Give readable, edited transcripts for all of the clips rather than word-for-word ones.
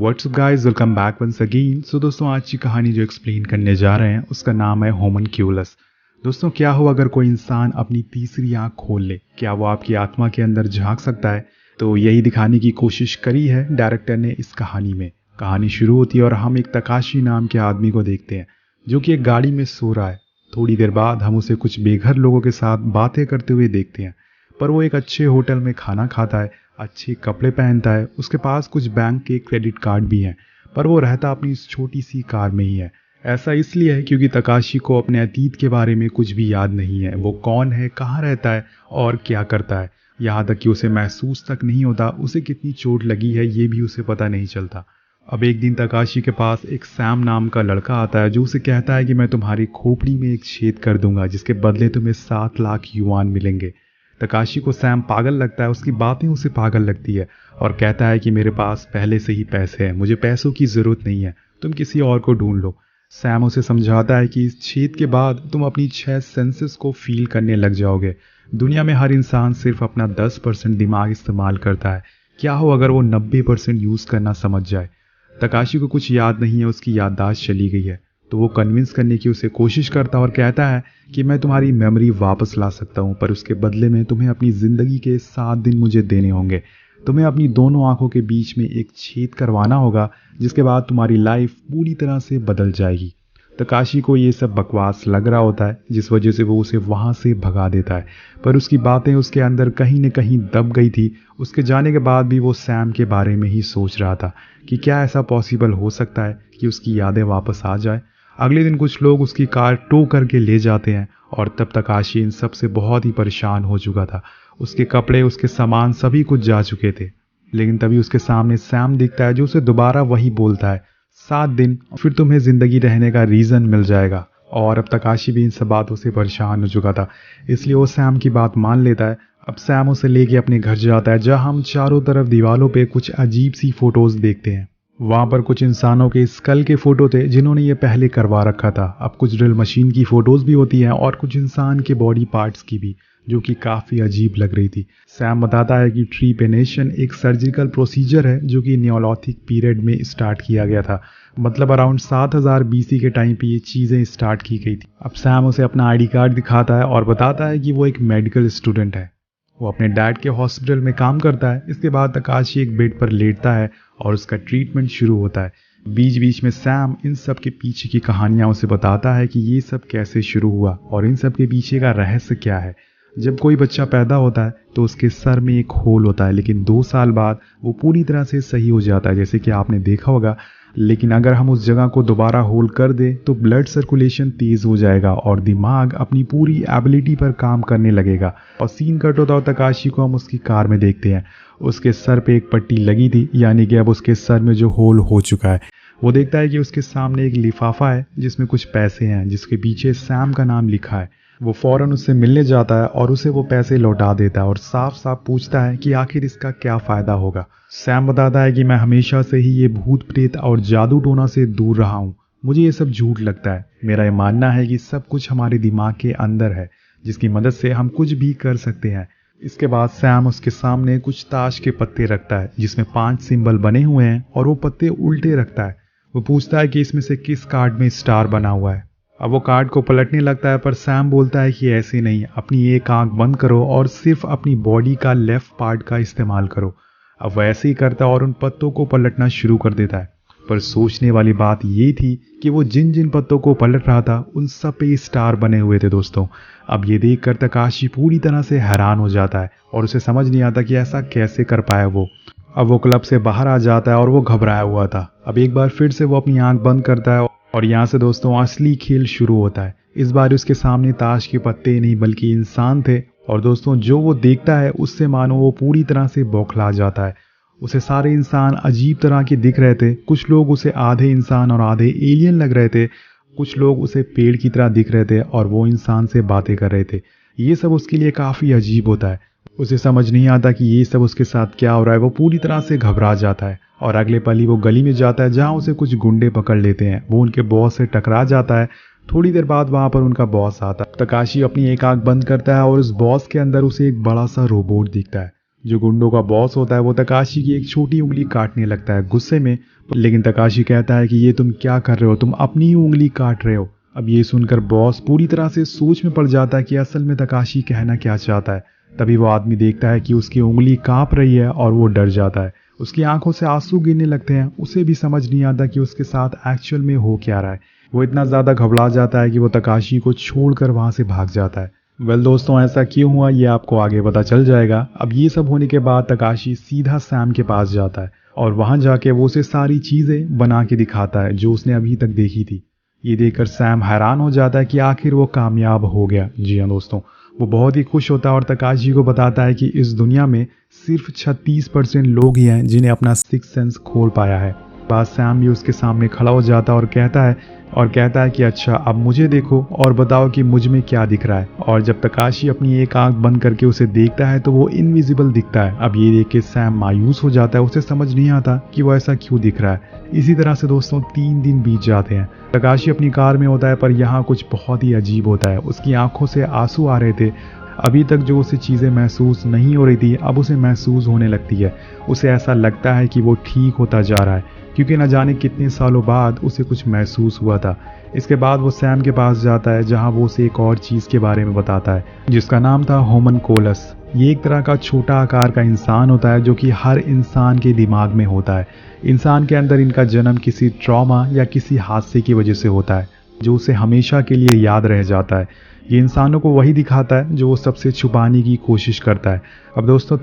WhatsApp guys, welcome back once again. So दोस्तों, आज की कहानी जो एक्सप्लेन करने जा रहे हैं उसका नाम है होमनक्यूलस। दोस्तों, क्या हो अगर कोई इंसान अपनी तीसरी आंख खोल ले? क्या वो आपकी आत्मा के अंदर झांक सकता है? तो यही दिखाने की कोशिश करी है डायरेक्टर ने इस कहानी में। कहानी शुरू होती है और हम एक तकाशी नाम के आदमी को देखते हैं जो कि एक गाड़ी में सो रहा है। थोड़ी देर बाद हम उसे कुछ बेघर लोगों के साथ बातें करते हुए देखते हैं, पर वो एक अच्छे होटल में खाना खाता है, अच्छे कपड़े पहनता है, उसके पास कुछ बैंक के क्रेडिट कार्ड भी हैं, पर वो रहता अपनी इस छोटी सी कार में ही है। ऐसा इसलिए है क्योंकि तकाशी को अपने अतीत के बारे में कुछ भी याद नहीं है। वो कौन है, कहाँ रहता है और क्या करता है, यहाँ तक कि उसे महसूस तक नहीं होता उसे कितनी चोट लगी है, ये भी उसे पता नहीं चलता। अब एक दिन तकाशी के पास एक सैम नाम का लड़का आता है जो उसे कहता है कि मैं तुम्हारी खोपड़ी में एक छेद कर दूंगा जिसके बदले तुम्हें 7 लाख युआन मिलेंगे। तकाशी को सैम पागल लगता है, उसकी बातें उसे पागल लगती है और कहता है कि मेरे पास पहले से ही पैसे हैं, मुझे पैसों की ज़रूरत नहीं है, तुम किसी और को ढूंढ लो। सैम उसे समझाता है कि इस छेद के बाद तुम अपनी 6 सेंसेस को फील करने लग जाओगे। दुनिया में हर इंसान सिर्फ अपना 10% दिमाग इस्तेमाल करता है, क्या हो अगर वो 90% यूज़ करना समझ जाए। तकाशी को कुछ याद नहीं है, उसकी याददाश्त चली गई है। तो वो कन्विंस करने की उसे कोशिश करता है और कहता है कि मैं तुम्हारी मेमोरी वापस ला सकता हूँ, पर उसके बदले में तुम्हें अपनी ज़िंदगी के 7 दिन मुझे देने होंगे। तुम्हें अपनी दोनों आंखों के बीच में एक छेद करवाना होगा जिसके बाद तुम्हारी लाइफ पूरी तरह से बदल जाएगी। तकाशी को ये सब बकवास लग रहा होता है जिस वजह से वो उसे वहाँ से भगा देता है, पर उसकी बातें उसके अंदर कहीं न कहीं दब गई थी। उसके जाने के बाद भी वो सैम के बारे में ही सोच रहा था कि क्या ऐसा पॉसिबल हो सकता है कि उसकी यादें वापस आ जाए। अगले दिन कुछ लोग उसकी कार टो करके ले जाते हैं और तब तक आशी इन सब से बहुत ही परेशान हो चुका था। उसके कपड़े, उसके सामान सभी कुछ जा चुके थे। लेकिन तभी उसके सामने सैम दिखता है जो उसे दोबारा वही बोलता है, 7 दिन फिर तुम्हें जिंदगी रहने का रीज़न मिल जाएगा। और अब तक आशी भी इन सब बातों से परेशान हो चुका था, इसलिए वो सैम की बात मान लेता है। अब सैम उसे लेके अपने घर जाता है जहाँ हम चारों तरफ दीवारों पे कुछ अजीब सी फोटोज देखते हैं। वहाँ पर कुछ इंसानों के स्कल के फोटो थे जिन्होंने ये पहले करवा रखा था। अब कुछ ड्रिल मशीन की फोटोज भी होती हैं और कुछ इंसान के बॉडी पार्ट्स की भी, जो कि काफ़ी अजीब लग रही थी। सैम बताता है कि ट्रीपेनेशन एक सर्जिकल प्रोसीजर है जो कि नियोलिथिक पीरियड में स्टार्ट किया गया था, मतलब अराउंड 7000 BC के टाइम पे ये चीज़ें स्टार्ट की गई थी। अब सैम उसे अपना आईडी कार्ड दिखाता है और बताता है कि वो एक मेडिकल स्टूडेंट है, वो अपने डैड के हॉस्पिटल में काम करता है। इसके बाद तकाशी एक बेड पर लेटता है और उसका ट्रीटमेंट शुरू होता है। बीच बीच में सैम इन सब के पीछे की कहानियां उसे बताता है कि ये सब कैसे शुरू हुआ और इन सब के पीछे का रहस्य क्या है। जब कोई बच्चा पैदा होता है तो उसके सर में एक होल होता है, लेकिन 2 साल बाद वो पूरी तरह से सही हो जाता है, जैसे कि आपने देखा होगा। लेकिन अगर हम उस जगह को दोबारा होल कर दें तो ब्लड सर्कुलेशन तेज हो जाएगा और दिमाग अपनी पूरी एबिलिटी पर काम करने लगेगा। और सीन कट होता है, तकाशी को हम उसकी कार में देखते हैं। उसके सर पे एक पट्टी लगी थी, यानी कि अब उसके सर में जो होल हो चुका है। वो देखता है कि उसके सामने एक लिफाफा है जिसमें कुछ पैसे हैं, जिसके पीछे सैम का नाम लिखा है। वो फौरन उससे मिलने जाता है और उसे वो पैसे लौटा देता है और साफ साफ पूछता है कि आखिर इसका क्या फ़ायदा होगा। सैम बताता है कि मैं हमेशा से ही ये भूत प्रेत और जादू टोना से दूर रहा हूँ, मुझे ये सब झूठ लगता है। मेरा ये मानना है कि सब कुछ हमारे दिमाग के अंदर है जिसकी मदद से हम कुछ भी कर सकते हैं। इसके बाद सैम उसके सामने कुछ ताश के पत्ते रखता है जिसमें 5 सिंबल बने हुए हैं और वो पत्ते उल्टे रखता है। वो पूछता है कि इसमें से किस कार्ड में स्टार बना हुआ है। अब वो कार्ड को पलटने लगता है, पर सैम बोलता है कि ऐसे नहीं, अपनी एक आंख बंद करो और सिर्फ अपनी बॉडी का लेफ्ट पार्ट का इस्तेमाल करो। अब वैसे ही करता है और उन पत्तों को पलटना शुरू कर देता है। पर सोचने वाली बात ये थी कि वो जिन जिन पत्तों को पलट रहा था उन सब पे स्टार बने हुए थे दोस्तों। अब ये देखकर तकाशी पूरी तरह से हैरान हो जाता है और उसे समझ नहीं आता कि ऐसा कैसे कर पाया वो। अब वो क्लब से बाहर आ जाता है और वो घबराया हुआ था। अब एक बार फिर से वो अपनी आंख बंद करता है और यहाँ से दोस्तों असली खेल शुरू होता है। इस बार उसके सामने ताश के पत्ते नहीं बल्कि इंसान थे और दोस्तों जो वो देखता है उससे मानो वो पूरी तरह से बौखला जाता है। उसे सारे इंसान अजीब तरह के दिख रहे थे। कुछ लोग उसे आधे इंसान और आधे एलियन लग रहे थे, कुछ लोग उसे पेड़ की तरह दिख रहे थे और वो इंसान से बातें कर रहे थे। ये सब उसके लिए काफ़ी अजीब होता है। उसे समझ नहीं आता कि ये सब उसके साथ क्या हो रहा है। वो पूरी तरह से घबरा जाता है और अगले पल ही वो गली में जाता है जहाँ उसे कुछ गुंडे पकड़ लेते हैं। वो उनके बॉस से टकरा जाता है। थोड़ी देर बाद वहाँ पर उनका बॉस आता है। तकाशी अपनी एक आंख बंद करता है और उस बॉस के अंदर उसे एक बड़ा सा रोबोट दिखता है जो गुंडों का बॉस होता है वो तकाशी की एक छोटी उंगली काटने लगता है गुस्से में, लेकिन तकाशी कहता है कि ये तुम क्या कर रहे हो, तुम अपनी ही उंगली काट रहे हो। अब ये सुनकर बॉस पूरी तरह से सोच में पड़ जाता है कि असल में तकाशी कहना क्या चाहता है। तभी वो आदमी देखता है कि उसकी उंगली कांप रही है और वो डर जाता है। उसकी आंखों से आंसू गिरने लगते हैं। उसे भी समझ नहीं आता कि उसके साथ एक्चुअल में हो क्या रहा है। वो इतना ज़्यादा घबरा जाता है कि वो तकाशी को छोड़कर वहाँ से भाग जाता है। वेल दोस्तों, ऐसा क्यों हुआ ये आपको आगे पता चल जाएगा। अब ये सब होने के बाद तकाशी सीधा सैम के पास जाता है और वहाँ जाके वो उसे सारी चीज़ें बना के दिखाता है जो उसने अभी तक देखी थी। ये देखकर सैम हैरान हो जाता है कि आखिर वो कामयाब हो गया। जी हाँ दोस्तों, वो बहुत ही खुश होता है और तकाशी को बताता है कि इस दुनिया में सिर्फ 36% लोग ही हैं जिन्हें अपना सिक्स सेंस खोल पाया है। बाद सैम भी उसके सामने खड़ा हो जाता है और कहता है कि अच्छा अब मुझे देखो और बताओ कि मुझ में क्या दिख रहा है। और जब तकाशी अपनी एक आंख बंद करके उसे देखता है तो वो इनविजिबल दिखता है। अब ये देख के सैम मायूस हो जाता है। उसे समझ नहीं आता कि वो ऐसा क्यों दिख रहा है। इसी तरह से दोस्तों 3 दिन बीत जाते हैं। तकाशी अपनी कार में होता है, पर यहाँ कुछ बहुत ही अजीब होता है। उसकी आंखों से आंसू आ रहे थे। अभी तक जो उसे चीज़ें महसूस नहीं हो रही थी अब उसे महसूस होने लगती है। उसे ऐसा लगता है कि वो ठीक होता जा रहा है, क्योंकि न जाने कितने सालों बाद उसे कुछ महसूस हुआ था। इसके बाद वो सैम के पास जाता है, जहां वो उसे एक और चीज़ के बारे में बताता है जिसका नाम था होमनकोलस। ये एक तरह का छोटा आकार का इंसान होता है जो कि हर इंसान के दिमाग में होता है। इंसान के अंदर इनका जन्म किसी ट्रॉमा या किसी हादसे की वजह से होता है जो उसे हमेशा के लिए याद रह जाता है। ये इंसानों को वही दिखाता है जो वो सबसे छुपाने की कोशिश करता है। अब दोस्तों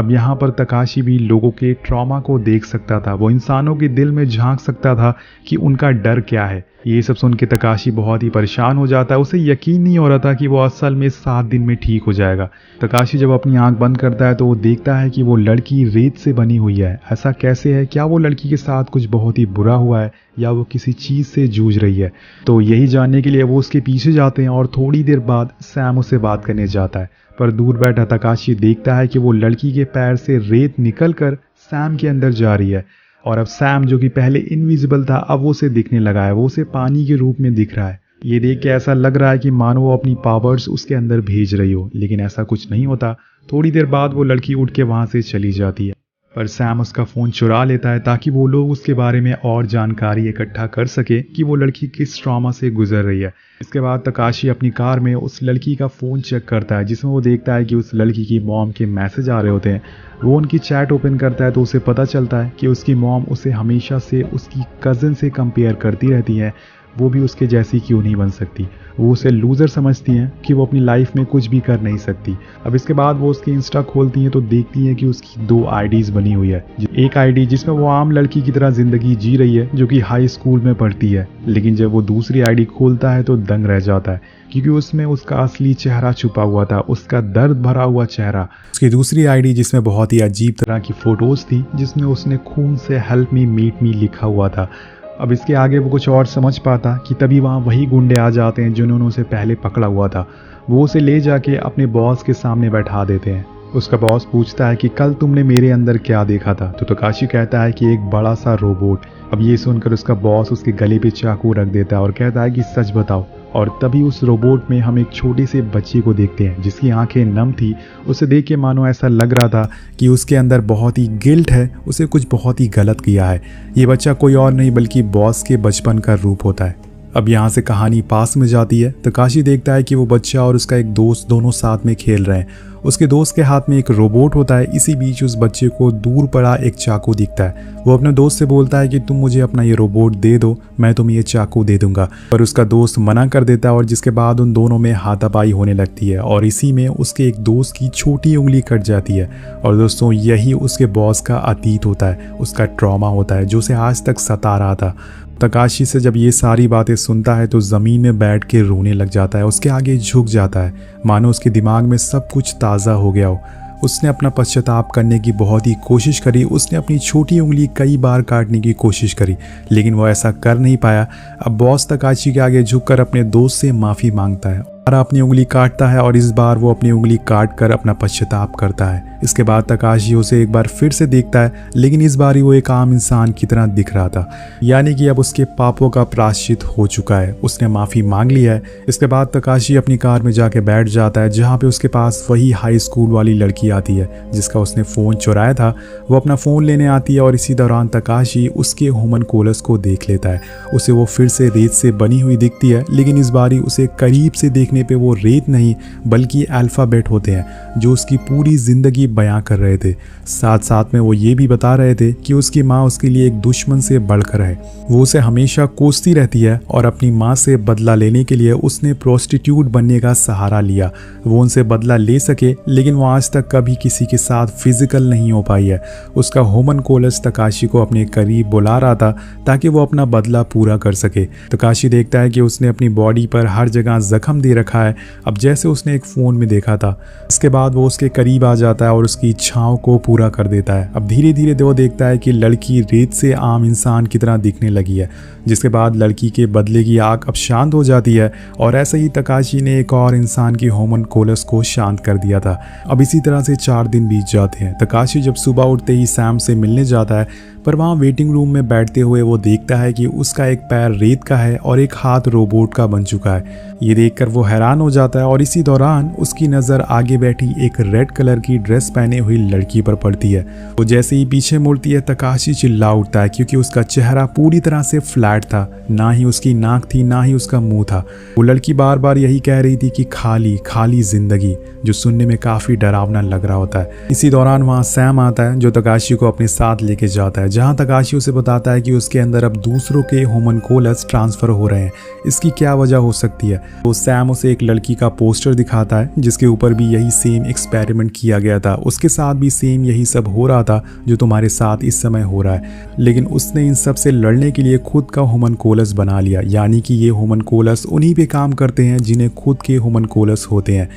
यहाँ पर तकाशी भी लोगों के ट्रॉमा को देख सकता था। वो इंसानों के दिल में झांक सकता था कि उनका डर क्या है। ये सब सुन के तकाशी बहुत ही परेशान हो जाता है। उसे यकीन नहीं हो रहा था कि वो असल में 7 दिन में ठीक हो जाएगा। तकाशी जब अपनी आंख बंद करता है तो वो देखता है कि वो लड़की रेत से बनी हुई है। ऐसा कैसे है? क्या वो लड़की के साथ कुछ बहुत ही बुरा हुआ है या वो किसी चीज़ से जूझ रही है? तो यही जानने के लिए वो उसके पीछे जाते हैं और थोड़ी देर बाद सैम उससे बात करने जाता है। पर दूर बैठा तकाशी देखता है कि वो लड़की के पैर से रेत निकलकर सैम के अंदर जा रही है। और अब सैम जो कि पहले इनविजिबल था अब वो उसे दिखने लगा है। वो उसे पानी के रूप में दिख रहा है। ये देख के ऐसा लग रहा है कि मानो वो अपनी पावर्स उसके अंदर भेज रही हो, लेकिन ऐसा कुछ नहीं होता। थोड़ी देर बाद वो लड़की उठ के वहाँ से चली जाती है, पर सैम उसका फ़ोन चुरा लेता है ताकि वो लोग उसके बारे में और जानकारी इकट्ठा कर सके कि वो लड़की किस ट्रॉमा से गुजर रही है। इसके बाद तकाशी अपनी कार में उस लड़की का फ़ोन चेक करता है, जिसमें वो देखता है कि उस लड़की की मॉम के मैसेज आ रहे होते हैं। वो उनकी चैट ओपन करता है तो उसे पता चलता है कि उसकी मॉम उसे हमेशा से उसकी कज़न से कंपेयर करती रहती है। वो भी उसके जैसी क्यों नहीं बन सकती। वो उसे लूज़र समझती हैं कि वो अपनी लाइफ में कुछ भी कर नहीं सकती। अब इसके बाद वो उसकी इंस्टा खोलती हैं तो देखती हैं कि उसकी 2 आईडीज़ बनी हुई है। एक आईडी जिसमें वो आम लड़की की तरह ज़िंदगी जी रही है जो कि हाई स्कूल में पढ़ती है, लेकिन जब वो दूसरी आईडी खोलता है तो दंग रह जाता है, क्योंकि उसमें उसका असली चेहरा छुपा हुआ था, उसका दर्द भरा हुआ चेहरा। उसकी दूसरी आईडी जिसमें बहुत ही अजीब तरह की फ़ोटोज़ थी, जिसमें उसने खून से हेल्प मी मीट मी लिखा हुआ था। अब इसके आगे वो कुछ और समझ पाता कि तभी वहाँ वही गुंडे आ जाते हैं जिन्होंने उसे पहले पकड़ा हुआ था। वो उसे ले जाके अपने बॉस के सामने बैठा देते हैं। उसका बॉस पूछता है कि कल तुमने मेरे अंदर क्या देखा था? तो तकाशी कहता है कि एक बड़ा सा रोबोट। अब ये सुनकर उसका बॉस उसके गले पे चाकू रख देता है और कहता है कि सच बताओ। और तभी उस रोबोट में हम एक छोटे से बच्चे को देखते हैं जिसकी आंखें नम थी। उसे देख के मानो ऐसा लग रहा था कि उसके अंदर बहुत ही गिल्ट है, उसे कुछ बहुत ही गलत किया है। ये बच्चा कोई और नहीं बल्कि बॉस के बचपन का रूप होता है। अब यहाँ से कहानी पास में जाती है। तकाशी देखता है कि वो बच्चा और उसका एक दोस्त दोनों साथ में खेल रहे हैं। उसके दोस्त के हाथ में एक रोबोट होता है। इसी बीच उस बच्चे को दूर पड़ा एक चाकू दिखता है। वो अपने दोस्त से बोलता है कि तुम मुझे अपना ये रोबोट दे दो, मैं तुम्हें ये चाकू दे दूंगा। पर उसका दोस्त मना कर देता है और जिसके बाद उन दोनों में हाथापाई होने लगती है और इसी में उसके एक दोस्त की छोटी उंगली कट जाती है। और दोस्तों यही उसके बॉस का अतीत होता है, उसका ट्रॉमा होता है जो उसे आज तक सता रहा था। तकाशी से जब ये सारी बातें सुनता है तो ज़मीन में बैठ के रोने लग जाता है। उसके आगे झुक जाता है, मानो उसके दिमाग में सब कुछ ताज़ा हो गया हो। उसने अपना पश्चाताप करने की बहुत ही कोशिश करी। उसने अपनी छोटी उंगली कई बार काटने की कोशिश करी, लेकिन वो ऐसा कर नहीं पाया। अब बॉस तकाशी के आगे झुककर अपने दोस्त से माफ़ी मांगता है और अपनी उंगली काटता है और इस बार वो अपनी उंगली काट कर अपना पश्चाताप करता है। इसके बाद तकाशी उसे एक बार फिर से देखता है, लेकिन इस बार वो एक आम इंसान की तरह दिख रहा था, यानी कि अब उसके पापों का प्रायश्चित हो चुका है, उसने माफ़ी मांग लिया है। इसके बाद तकाशी अपनी कार में जाके बैठ जाता है, जहाँ पे उसके पास वही हाई स्कूल वाली लड़की आती है जिसका उसने फ़ोन चुराया था। वो अपना फ़ोन लेने आती है और इसी दौरान तकाशी उसके होमनकोलस को देख लेता है। उसे वो फिर से रेत से बनी हुई दिखती है, लेकिन इस बारी उसे करीब से देखने पे वो रेत नहीं बल्कि अल्फ़ाबेट होते हैं जो उसकी पूरी ज़िंदगी बयां कर रहे थे। साथ साथ में वो ये भी बता रहे थे कि उसकी माँ उसके लिए एक दुश्मन से बढ़कर है। वो उसे हमेशा कोसती रहती है और अपनी माँ से बदला लेने के लिए उसने प्रोस्टिट्यूट बनने का सहारा लिया। वो उनसे बदला ले सके, लेकिन वो आज तक कभी किसी के साथ फिजिकल नहीं हो पाई है। उसका होमनकोलस तकाशी को अपने करीब बुला रहा था ताकि वो अपना बदला पूरा कर सके। तकाशी देखता है कि उसने अपनी बॉडी पर हर जगह जख्म दे रखा है, अब जैसे उसने एक फ़ोन में देखा था। इसके बाद वो उसके करीब आ जाता है और उसकी इच्छाओं को पूरा कर देता है। अब धीरे धीरे वो देखता है कि लड़की रेत से आम इंसान की तरह दिखने लगी है, जिसके बाद लड़की के बदले की आग अब शांत हो जाती है और ऐसे ही तकाशी ने एक और इंसान की होमनकोलस को शांत कर दिया था। अब इसी तरह से 4 दिन बीत जाते हैं। तकाशी जब सुबह उठते ही सैम से मिलने जाता है, पर वहाँ वेटिंग रूम में बैठते हुए वो देखता है कि उसका एक पैर रेत का है और एक हाथ रोबोट का बन चुका है। ये देखकर वो हैरान हो जाता है और इसी दौरान उसकी नज़र आगे बैठी एक रेड कलर की ड्रेस पहने हुई लड़की पर पड़ती है। वो जैसे ही पीछे मुड़ती है, तकाशी चिल्ला उठता है क्योंकि उसका चेहरा पूरी तरह से फ्लैट था, ना ही उसकी नाक थी ना ही उसका मुंह था। वो लड़की बार बार यही कह रही थी कि खाली खाली जिंदगी, जो सुनने में काफ़ी डरावना लग रहा होता है। इसी दौरान वहाँ सैम आता है जो तकाशी को अपने साथ लेके जाता है, जहाँ तकाशी उसे बताता है कि उसके अंदर अब दूसरों के होमनकोलस ट्रांसफ़र हो रहे हैं। इसकी क्या वजह हो सकती है? तो सैम उसे एक लड़की का पोस्टर दिखाता है जिसके ऊपर भी यही सेम एक्सपेरिमेंट किया गया था, उसके साथ भी सेम यही सब हो रहा था जो तुम्हारे साथ इस समय हो रहा है, लेकिन उसने इन सब से लड़ने के लिए खुद का होमनकोलस बना लिया। यानी कि ये होमनकोलस उन्हीं पे काम करते हैं जिन्हें खुद के होमनकोलस होते हैं।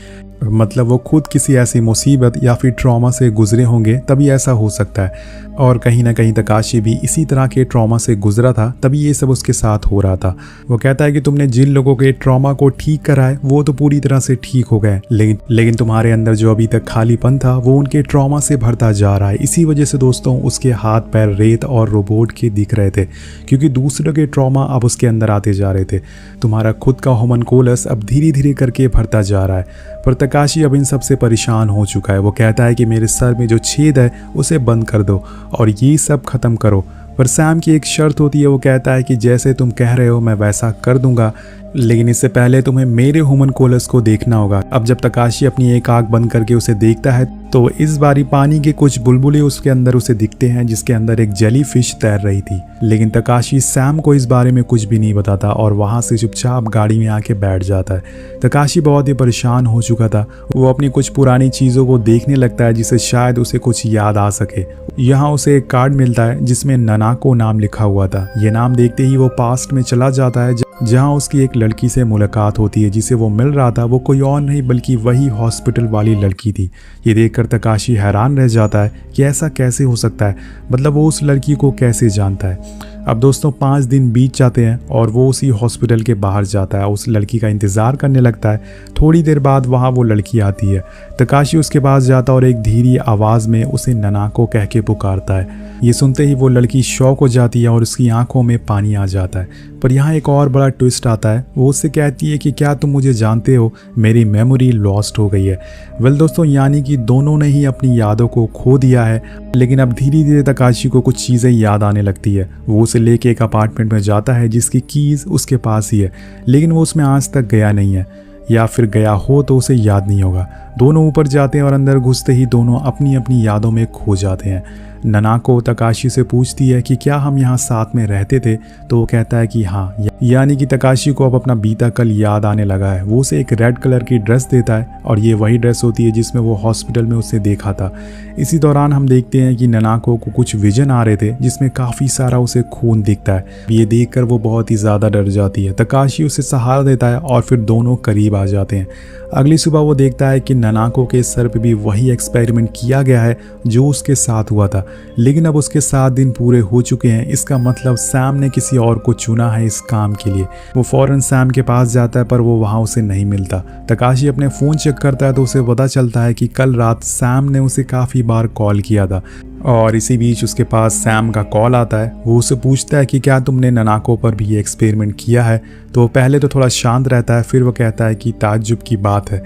मतलब वो खुद किसी ऐसी मुसीबत या फिर ट्रॉमा से गुजरे होंगे तभी ऐसा हो सकता है, और कहीं ना कहीं तकाशी भी इसी तरह के ट्रॉमा से गुजरा था तभी ये सब उसके साथ हो रहा था। वो कहता है कि तुमने जिन लोगों के ट्रॉमा को ठीक करा है वो तो पूरी तरह से ठीक हो गए, लेकिन तुम्हारे अंदर जो अभी तक खालीपन था वो उनके ट्रॉमा से भरता जा रहा है। इसी वजह से दोस्तों उसके हाथ पैर रेत और रोबोट के दिख रहे थे, क्योंकि दूसरों के ट्रॉमा अब उसके अंदर आते जा रहे थे। तुम्हारा खुद का होमनकोलस अब धीरे धीरे करके भरता जा रहा है। पर तकाशी अब इन सब से परेशान हो चुका है। वो कहता है कि मेरे सर में जो छेद है उसे बंद कर दो और ये सब ख़त्म करो। पर सैम की एक शर्त होती है। वो कहता है कि जैसे तुम कह रहे हो मैं वैसा कर दूंगा, लेकिन इससे पहले तुम्हें मेरे होमनकोलस को देखना होगा। अब जब तकाशी अपनी एक आंख बंद करके उसे देखता है तो इस बारी पानी के कुछ बुलबुले उसके अंदर उसे दिखते हैं, जिसके अंदर एक जेली फिश तैर रही थी। लेकिन तकाशी सैम को इस बारे में कुछ भी नहीं बताता और वहां से चुपचाप गाड़ी में आके बैठ जाता है। तकाशी बहुत ही परेशान हो चुका था। वो अपनी कुछ पुरानी चीज़ों को देखने लगता है जिससे शायद उसे कुछ याद आ सके। यहाँ उसे एक कार्ड मिलता है जिसमें ननाको नाम लिखा हुआ था। ये नाम देखते ही वो पास्ट में चला जाता है जहाँ उसकी एक लड़की से मुलाकात होती है। जिसे वो मिल रहा था वो कोई और नहीं बल्कि वही हॉस्पिटल वाली लड़की थी। ये देखकर तकाशी हैरान रह जाता है कि ऐसा कैसे हो सकता है, मतलब वो उस लड़की को कैसे जानता है। अब दोस्तों 5 दिन बीत जाते हैं और वो उसी हॉस्पिटल के बाहर जाता है, उस लड़की का इंतज़ार करने लगता है। थोड़ी देर बाद वहाँ वो लड़की आती है। तकाशी उसके पास जाता और एक धीरी आवाज़ में उसे ननाको कह के पुकारता है। ये सुनते ही वो लड़की शॉक हो जाती है और उसकी आंखों में पानी आ जाता है। पर यहाँ एक और बड़ा ट्विस्ट आता है। वो उससे कहती है कि क्या तुम मुझे जानते हो, मेरी मेमोरी लॉस्ट हो गई है। वेल दोस्तों, यानी कि दोनों ने ही अपनी यादों को खो दिया है, लेकिन अब धीरे धीरे तकाशी को कुछ चीज़ें याद आने लगती है। वो उसे लेके एक अपार्टमेंट में जाता है जिसकी कीज़ उसके पास ही है, लेकिन वो उसमें आज तक गया नहीं है, या फिर गया हो तो उसे याद नहीं होगा। दोनों ऊपर जाते हैं और अंदर घुसते ही दोनों अपनी अपनी यादों में खो जाते हैं। ननाको तकाशी से पूछती है कि क्या हम यहाँ साथ में रहते थे, तो वो कहता है कि हाँ। यानी कि तकाशी को अब अपना बीता कल याद आने लगा है। वो उसे एक रेड कलर की ड्रेस देता है और ये वही ड्रेस होती है जिसमें वो हॉस्पिटल में उसे देखा था। इसी दौरान हम देखते हैं कि ननाको को कुछ विजन आ रहे थे जिसमें काफ़ी सारा उसे खून दिखता है। ये देखकर वो बहुत ही ज़्यादा डर जाती है। तकाशी उसे सहारा देता है और फिर दोनों करीब आ जाते हैं। अगली सुबह वो देखता है कि ननाको के सर पे भी वही एक्सपेरिमेंट किया गया है जो उसके साथ हुआ था। लेकिन अब उसके 7 दिन पूरे हो चुके हैं। इसका मतलब सैम ने किसी और को चुना है इस काम के लिए। वो फौरन सैम के पास जाता है पर वो वहाँ उसे नहीं मिलता। तकाशी अपने फ़ोन चेक करता है तो उसे पता चलता है कि कल रात सैम ने उसे काफ़ी बार कॉल किया था और इसी बीच उसके पास सैम का कॉल आता है। वो उसे पूछता है कि क्या तुमने ननाको पर भी ये एक्सपेरिमेंट किया है। तो पहले तो थोड़ा शांत रहता है, फिर वो कहता है कि ताज्जुब की बात है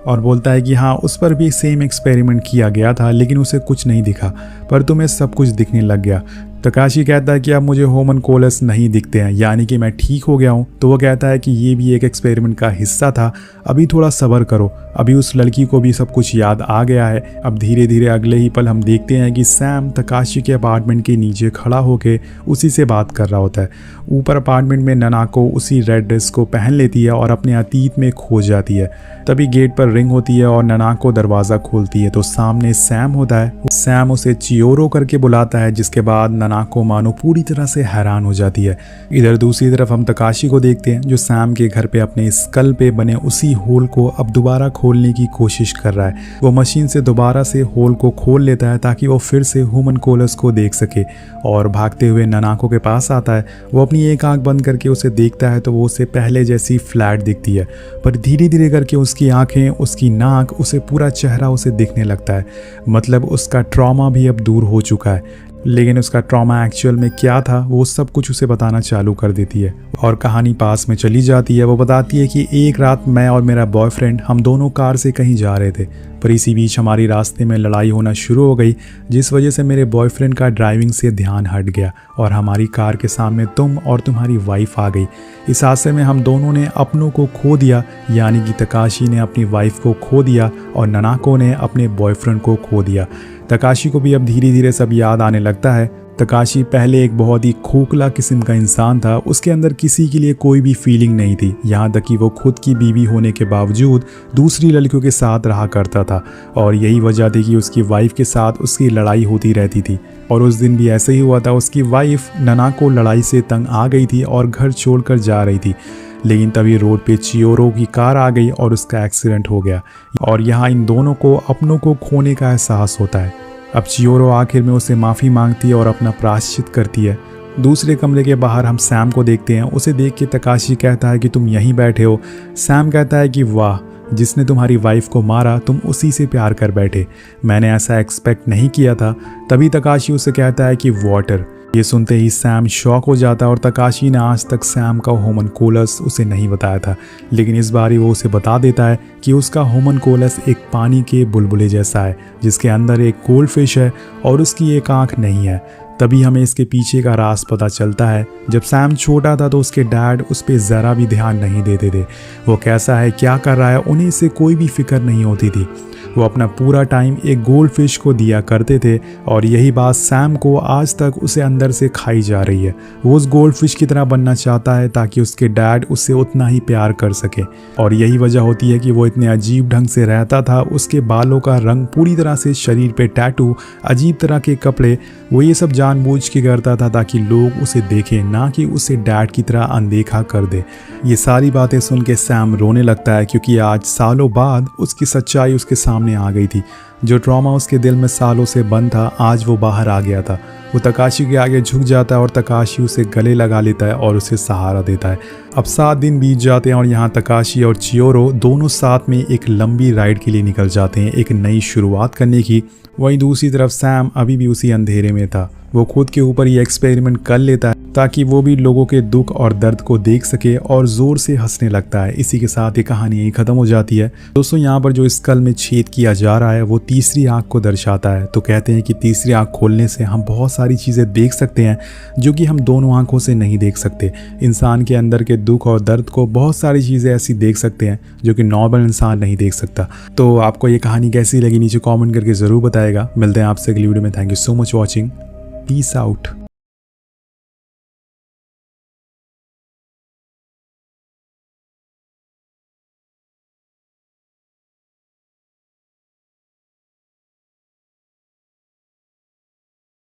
और बोलता है कि हाँ, उस पर भी सेम एक्सपेरिमेंट किया गया था लेकिन उसे कुछ नहीं दिखा, पर तुम्हें सब कुछ दिखने लग गया। तकाशी कहता है कि अब मुझे होमनकोलस नहीं दिखते हैं, यानी कि मैं ठीक हो गया हूँ। तो वो कहता है कि ये भी एक एक्सपेरिमेंट का हिस्सा था, अभी थोड़ा सब्र करो। अभी उस लड़की को भी सब कुछ याद आ गया है। अब धीरे धीरे अगले ही पल हम देखते हैं कि सैम तकाशी के अपार्टमेंट के नीचे खड़ा होकर उसी से बात कर रहा होता है। ऊपर अपार्टमेंट में ननाको उसी रेड ड्रेस को पहन लेती है और अपने अतीत में खो जाती है। तभी गेट पर रिंग होती है और ननाको दरवाज़ा खोलती है तो सामने सैम होता है। सैम उसे चियोरो करके बुलाता है, जिसके बाद ननाको मानो पूरी तरह से हैरान हो जाती है। इधर दूसरी तरफ हम तकाशी को देखते हैं जो सैम के घर पे अपने स्कल पे बने उसी होल को अब दोबारा खोलने की कोशिश कर रहा है। वो मशीन से दोबारा से होल को खोल लेता है ताकि वो फिर से होमनकोलस को देख सके और भागते हुए ननाको के पास आता है। वो अपनी एक आंख बंद करके उसे देखता है तो वो उसे पहले जैसी फ्लैट दिखती है, पर धीरे धीरे करके उसकी आंखें, उसकी नाक, उसे पूरा चेहरा उसे दिखने लगता है। मतलब उसका ट्रॉमा भी अब दूर हो चुका है। लेकिन उसका ट्रॉमा एक्चुअल में क्या था वो सब कुछ उसे बताना चालू कर देती है और कहानी पास में चली जाती है। वो बताती है कि एक रात मैं और मेरा बॉयफ्रेंड हम दोनों कार से कहीं जा रहे थे, पर इसी बीच हमारी रास्ते में लड़ाई होना शुरू हो गई, जिस वजह से मेरे बॉयफ्रेंड का ड्राइविंग से ध्यान हट गया और हमारी कार के सामने तुम और तुम्हारी वाइफ आ गई। इस हादसे में हम दोनों ने अपनों को खो दिया, यानी कि तकाशी ने अपनी वाइफ को खो दिया और ननाको ने अपने बॉयफ्रेंड को खो दिया। तकाशी को भी अब धीरे धीरे सब याद आने लगता है। तकाशी पहले एक बहुत ही खोखला किस्म का इंसान था, उसके अंदर किसी के लिए कोई भी फीलिंग नहीं थी, यहाँ तक कि वो खुद की बीवी होने के बावजूद दूसरी लड़कियों के साथ रहा करता था और यही वजह थी कि उसकी वाइफ के साथ उसकी लड़ाई होती रहती थी। और उस दिन भी ऐसे ही हुआ था। उसकी वाइफ ननाको लड़ाई से तंग आ गई थी और घर छोड़कर जा रही थी, लेकिन तभी रोड पे चियोरो की कार आ गई और उसका एक्सीडेंट हो गया और यहाँ इन दोनों को अपनों को खोने का एहसास होता है। अब चियोरो आखिर में उसे माफ़ी मांगती है और अपना प्रायश्चित करती है। दूसरे कमरे के बाहर हम सैम को देखते हैं। उसे देख के तकाशी कहता है कि तुम यहीं बैठे हो। सैम कहता है कि वाह, जिसने तुम्हारी वाइफ को मारा तुम उसी से प्यार कर बैठे, मैंने ऐसा एक्सपेक्ट नहीं किया था। तभी तकाशी उसे कहता है कि वाटर। ये सुनते ही सैम शॉक हो जाता है और तकाशी ने आज तक सैम का होमनकोलस उसे नहीं बताया था, लेकिन इस बार वो उसे बता देता है कि उसका होमनकोलस एक पानी के बुलबुले जैसा है जिसके अंदर एक गोल्ड फिश है और उसकी एक आंख नहीं है। तभी हमें इसके पीछे का राज पता चलता है। जब सैम छोटा था तो उसके डैड उस पर ज़रा भी ध्यान नहीं देते थे। वो कैसा है, क्या कर रहा है, उन्हें इससे कोई भी फिक्र नहीं होती थी। वो अपना पूरा टाइम एक गोल्ड फिश को दिया करते थे और यही बात सैम को आज तक उसे अंदर से खाई जा रही है। वो उस गोल्ड फिश की तरह बनना चाहता है ताकि उसके डैड उससे उतना ही प्यार कर सके और यही वजह होती है कि वो इतने अजीब ढंग से रहता था। उसके बालों का रंग पूरी तरह से, शरीर पे टैटू, अजीब तरह के कपड़े, वो ये सब जानबूझ के करता था ताकि लोग उसे देखें, ना कि उसे डैड की तरह अनदेखा कर दे। ये सारी बातें सुन के सैम रोने लगता है क्योंकि आज सालों बाद उसकी सच्चाई उसके सामने आ गई थी। जो ट्रॉमा उसके दिल में सालों से बंद था आज वो बाहर आ गया था। वो तकाशी के आगे झुक जाता है और तकाशी उसे गले लगा लेता है और उसे सहारा देता है। अब 7 दिन बीत जाते हैं और यहाँ तकाशी और चियोरो दोनों साथ में एक लंबी राइड के लिए निकल जाते हैं, एक नई शुरुआत करने की। वहीं दूसरी तरफ सैम अभी भी उसी अंधेरे में था। वो खुद के ऊपर ये एक्सपेरिमेंट कर लेता है ताकि वो भी लोगों के दुख और दर्द को देख सके और जोर से हंसने लगता है। इसी के साथ ये कहानी यही खत्म हो जाती है। दोस्तों, यहाँ पर जो स्कल में छेद किया जा रहा है वो तीसरी आंख को दर्शाता है। तो कहते हैं कि तीसरी आंख खोलने से हम बहुत सारी चीज़ें देख सकते हैं जो कि हम दोनों आंखों से नहीं देख सकते। इंसान के अंदर के दुख और दर्द को बहुत सारी चीज़ें ऐसी देख सकते हैं जो कि नॉर्मल इंसान नहीं देख सकता। तो आपको ये कहानी कैसी लगी नीचे कॉमेंट करके ज़रूर बताएगा। मिलते हैं आपसे अगली वीडियो में। Thank you so much watching. Peace out.